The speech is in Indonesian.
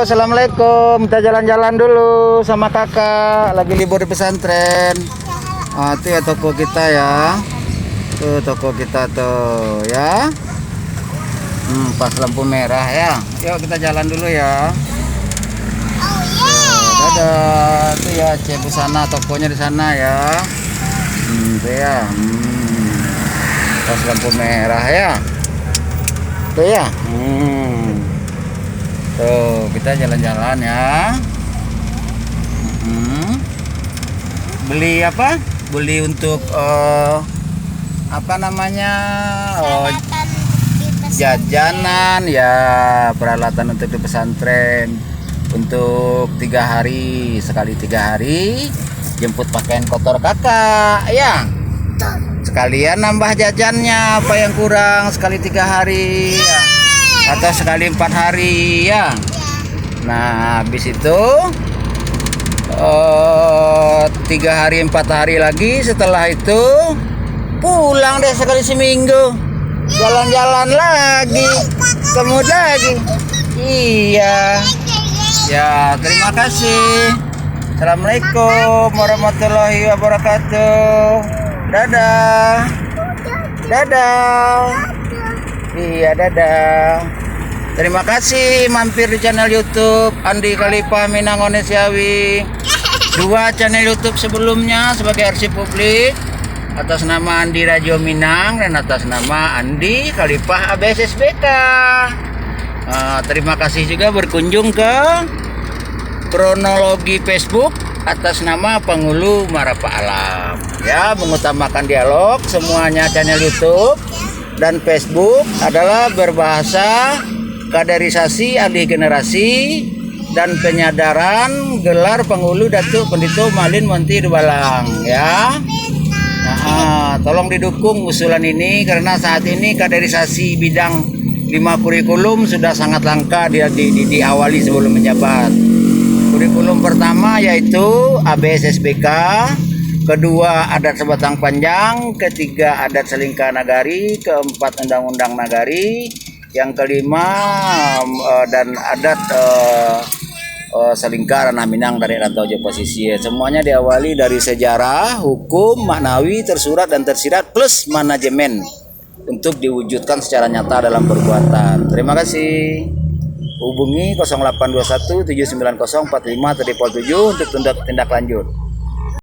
assalamualaikum. Kita jalan-jalan dulu sama kakak. Lagi libur di pesantren. Itu ya toko kita ya. Tuh toko kita tuh ya. Pas lampu merah ya. Yuk kita jalan dulu ya. Dadah. Tuh ya Cebu sana, tokonya di sana ya. Tuh ya. Pas lampu merah ya. Tuh ya. Tuh kita jalan-jalan ya. Beli apa? Beli untuk apa namanya? Jajanan ya, peralatan untuk di pesantren untuk 3 hari, sekali 3 hari jemput pakaian kotor kakak ya. Sekalian nambah jajannya, apa yang kurang sekali 3 hari ya. Atau sekali 4 hari ya. Nah habis itu 3 hari 4 hari lagi, setelah itu pulang deh sekali seminggu, jalan-jalan lagi, kemud lagi. Iya ya, terima kasih. Assalamualaikum warahmatullahi wabarakatuh. Dadah. Dadah. Iya, dadah. Terima kasih mampir di channel YouTube Andi Khalifah Minang Onesiawi. 2 channel YouTube sebelumnya sebagai arsip publik atas nama Andi Radio Minang dan atas nama Andi Khalifah ABSSBK. Terima kasih juga berkunjung ke kronologi Facebook atas nama Penghulu Marapa Alam ya, mengutamakan dialog. Semuanya channel YouTube dan Facebook adalah berbahasa kaderisasi alih generasi dan penyadaran gelar Penghulu Datuk Pendito Malin Monti Dubalang ya. Tolong didukung usulan ini karena saat ini kaderisasi bidang 5 kurikulum sudah sangat langka diawali sebelum menjabat. Kurikulum pertama yaitu ABSSBK, kedua adat sebatang panjang, ketiga adat selingkah nagari, keempat undang-undang nagari, yang kelima dan adat selingkah ranah Minang dari rantau Jawa Pesisir. Semuanya diawali dari sejarah, hukum, maknawi, tersurat dan tersirat plus manajemen untuk diwujudkan secara nyata dalam perbuatan. Terima kasih. Hubungi 0821 790 45 7 untuk tindak lanjut.